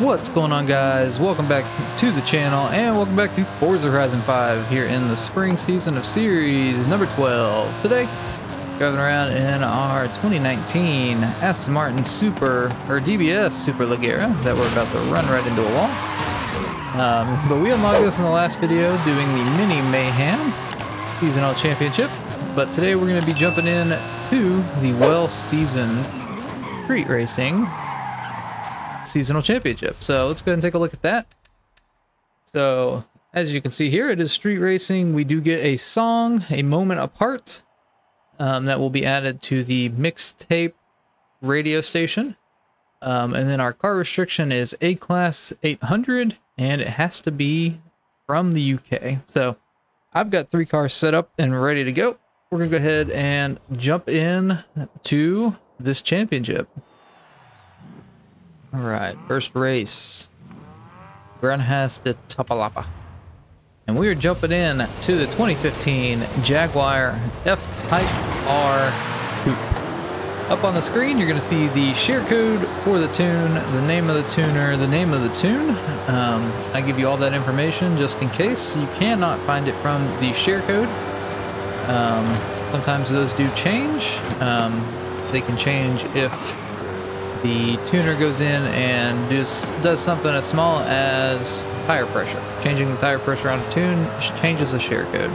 What's going on, guys? Welcome back to the channel and welcome back to Forza Horizon 5 here in the spring season of series number 12. Today, driving around in our 2019 Aston Martin Super, or DBS Superleggera that we're about to run right into a wall. But we unlocked this in the last video doing the Mini Mayhem Seasonal Championship. But today we're going to be jumping in to the well-seasoned street racing Seasonal Championship. So let's go ahead and take a look at that. So as you can see here, it is street racing. We do get a song, A Moment Apart, that will be added to the Mixtape radio station. And then our car restriction is A-Class 800, and it has to be from the UK. So I've got 3 cars set up and ready to go. We're gonna go ahead and jump in to this championship. All right, first race, Granhas de Tapalapa. And we are jumping in to the 2015 Jaguar F-Type R Coupe. Up on the screen, you're gonna see the share code for the tune, the name of the tuner, the name of the tune. I give you all that information just in case you cannot find it from the share code. Sometimes those do change. They can change if the tuner goes in and does something as small as tire pressure. Changing the tire pressure on a tune changes the share code.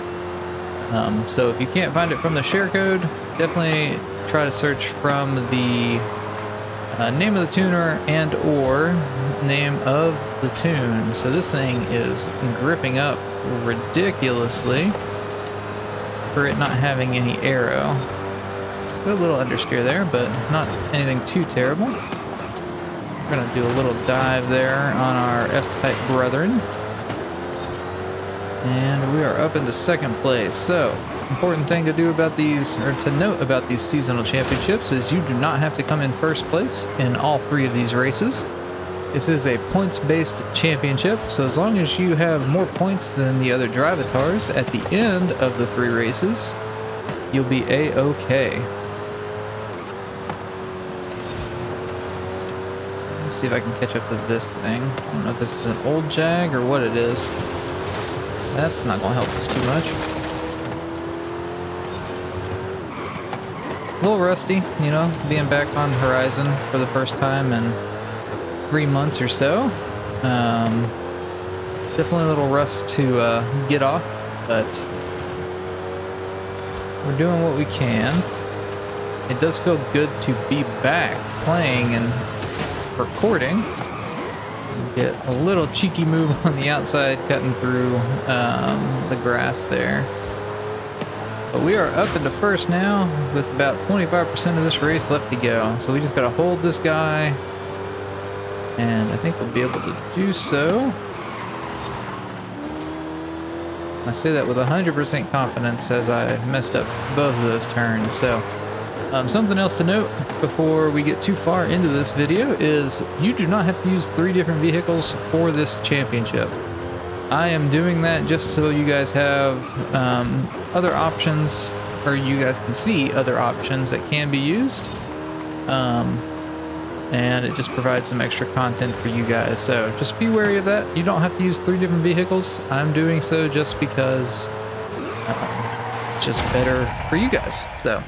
So if you can't find it from the share code, definitely try to search from the name of the tuner and or name of the tune. So this thing is gripping up ridiculously for it not having any aero. It's a little understeer there, but not anything too terrible. We're gonna do a little dive there on our F-Type brethren. And we are up into second place. So, important thing to do about these, or to note about these seasonal championships, is you do not have to come in first place in all 3 of these races. This is a points-based championship, so as long as you have more points than the other drivatars at the end of the 3 races, you'll be A-okay. Let's see if I can catch up to this thing. I don't know if this is an old Jag or what it is. That's not going to help us too much. A little rusty, you know, being back on Horizon for the first time in 3 months or so. Definitely a little rust to get off, but we're doing what we can. It does feel good to be back playing and recording. Get a little cheeky move on the outside, cutting through the grass there. But we are up into first now with about 25% of this race left to go. So we just gotta hold this guy, and I think we'll be able to do so. I say that with 100% confidence as I messed up both of those turns. So something else to note before we get too far into this video is you do not have to use 3 different vehicles for this championship. I am doing that just so you guys have other options, or you guys can see other options that can be used. And it just provides some extra content for you guys. So just be wary of that. You don't have to use 3 different vehicles. I'm doing so just because it's just better for you guys. So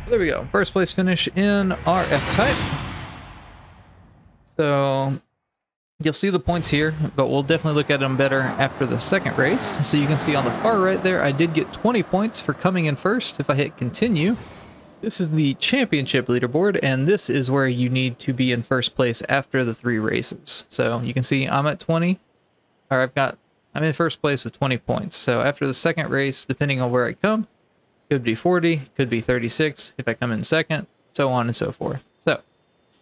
there we go. First place finish in our F-Type. So you'll see the points here, but we'll definitely look at them better after the second race. So you can see on the far right there, I did get 20 points for coming in first. If I hit continue, this is the championship leaderboard, and this is where you need to be in first place after the 3 races. So you can see I'm at 20, or I'm in first place with 20 points. So after the second race, depending on where I come, could be 40, could be 36 if I come in second, so on and so forth. So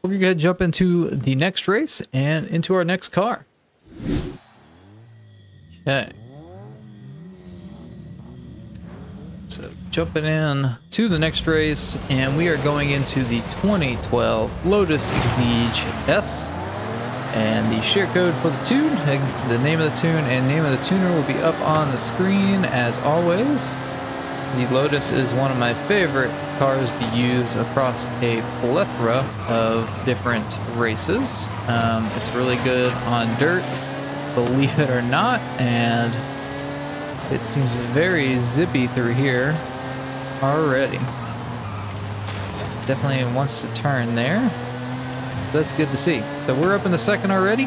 we're gonna go ahead and jump into the next race and into our next car. Okay. So jumping in to the next race, and we are going into the 2012 Lotus Exige S. And the share code for the tune, the name of the tune and name of the tuner will be up on the screen as always. The Lotus is one of my favorite cars to use across a plethora of different races. It's really good on dirt, believe it or not, and it seems very zippy through here already. Definitely wants to turn there. That's good to see. So we're up in the second already,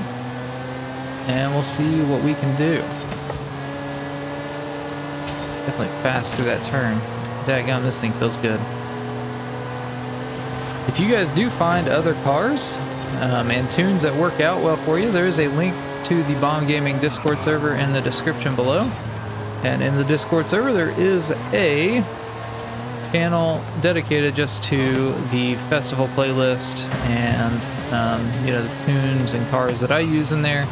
and we'll see what we can do. Definitely fast through that turn. Daggum, this thing feels good. If you guys do find other cars and tunes that work out well for you, there is a link to the Bomb Gaming Discord server in the description below. And in the Discord server, there is a channel dedicated just to the festival playlist and you know, the tunes and cars that I use in there.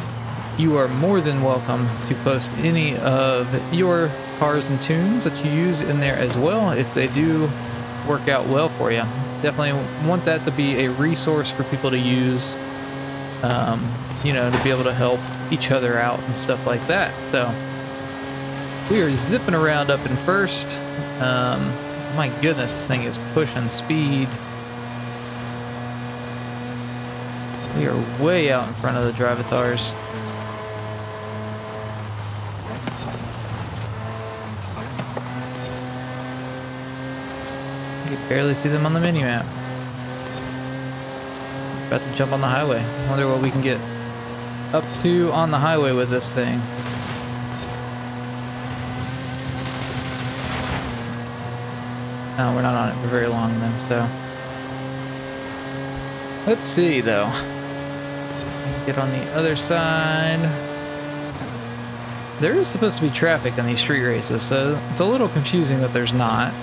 You are more than welcome to post any of your cars and tunes that you use in there as well if they do work out well for you. Definitely want that to be a resource for people to use, you know, to be able to help each other out and stuff like that. So we are zipping around up in first. My goodness, this thing is pushing speed. We are way out in front of the Drivatars. You can barely see them on the mini-map. About to jump on the highway. Wonder what we can get up to on the highway with this thing. No, we're not on it for very long then, so. Let's see though. Get on the other side. There is supposed to be traffic on these street races, so it's a little confusing that there's not.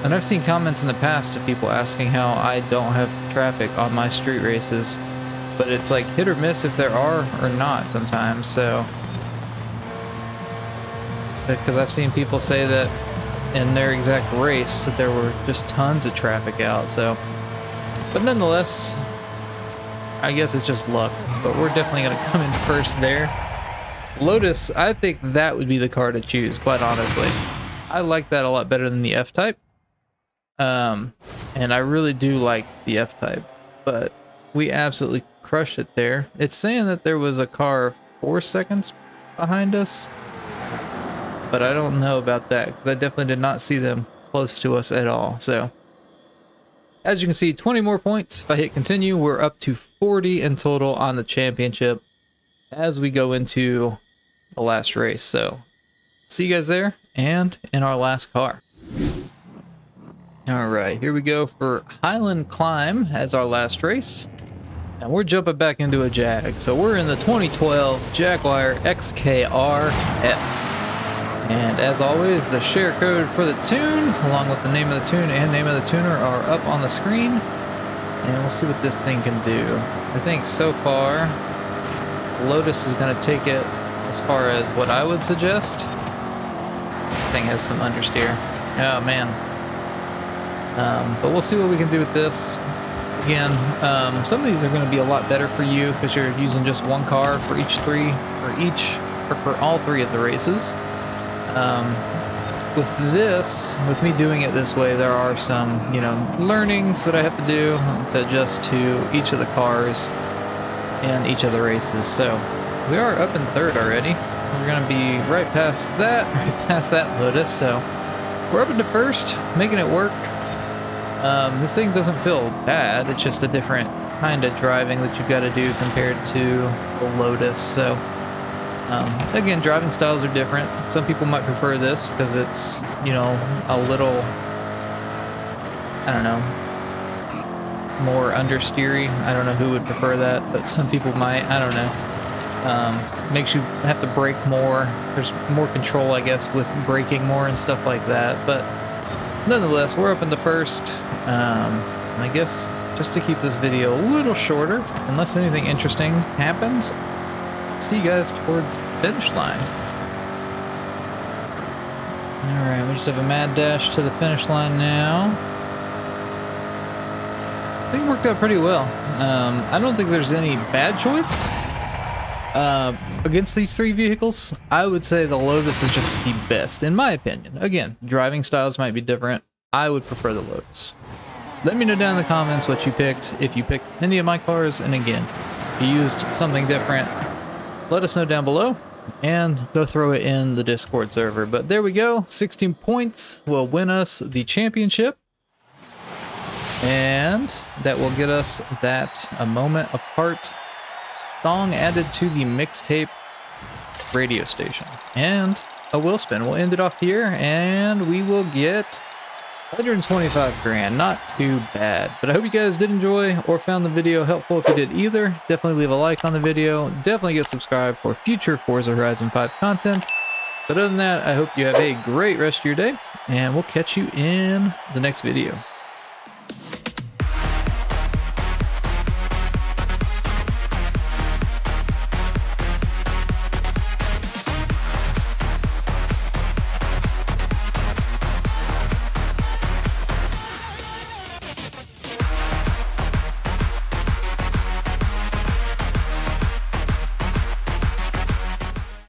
And I've seen comments in the past of people asking how I don't have traffic on my street races, but it's like hit or miss if there are or not sometimes, so. Because I've seen people say that in their exact race that there were just tons of traffic out, so. But nonetheless, I guess it's just luck, but we're definitely going to come in first there. Lotus, I think that would be the car to choose, quite honestly. I like that a lot better than the F-Type. And I really do like the F-Type, but we absolutely crushed it there. It's saying that there was a car 4 seconds behind us, but I don't know about that because I definitely did not see them close to us at all. So as you can see, 20 more points. If I hit continue, we're up to 40 in total on the championship as we go into the last race. So see you guys there and in our last car. All right, here we go for Highland Climb as our last race. And we're jumping back into a Jag. So we're in the 2012 Jaguar XKR-S. And as always, the share code for the tune, along with the name of the tune and name of the tuner, are up on the screen. And we'll see what this thing can do. I think so far, Lotus is going to take it as far as what I would suggest. This thing has some understeer. Oh, man. But we'll see what we can do with this. Again, some of these are going to be a lot better for you because you're using just one car for for all three of the races. With me doing it this way, there are some, you know, learnings that I have to do to adjust to each of the cars and each of the races. So we are up in third already. We're going to be right past that Lotus. So we're up into first, making it work. This thing doesn't feel bad. It's just a different kind of driving that you've got to do compared to the Lotus. So again, driving styles are different. Some people might prefer this because it's, you know, a little, I don't know, more understeery. I don't know who would prefer that, but some people might. I don't know. Makes you have to brake more. There's more control, I guess, with braking more and stuff like that. But nonetheless, we're up in the first. I guess just to keep this video a little shorter, unless anything interesting happens, see you guys towards the finish line. Alright, we just have a mad dash to the finish line now. This thing worked out pretty well. I don't think there's any bad choice. Against these three vehicles, I would say the Lotus is just the best, in my opinion. Again, driving styles might be different. I would prefer the Lotus. Let me know down in the comments what you picked, if you picked any of my cars, and again, if you used something different, let us know down below, and go throw it in the Discord server. But there we go, 16 points will win us the championship, and that will get us that A Moment Apart song added to the Mixtape radio station. And a wheel spin. We'll end it off here, and we will get 125 grand. Not too bad. But I hope you guys did enjoy or found the video helpful. If you did either, definitely leave a like on the video. Definitely get subscribed for future Forza Horizon 5 content. But other than that, I hope you have a great rest of your day, and we'll catch you in the next video.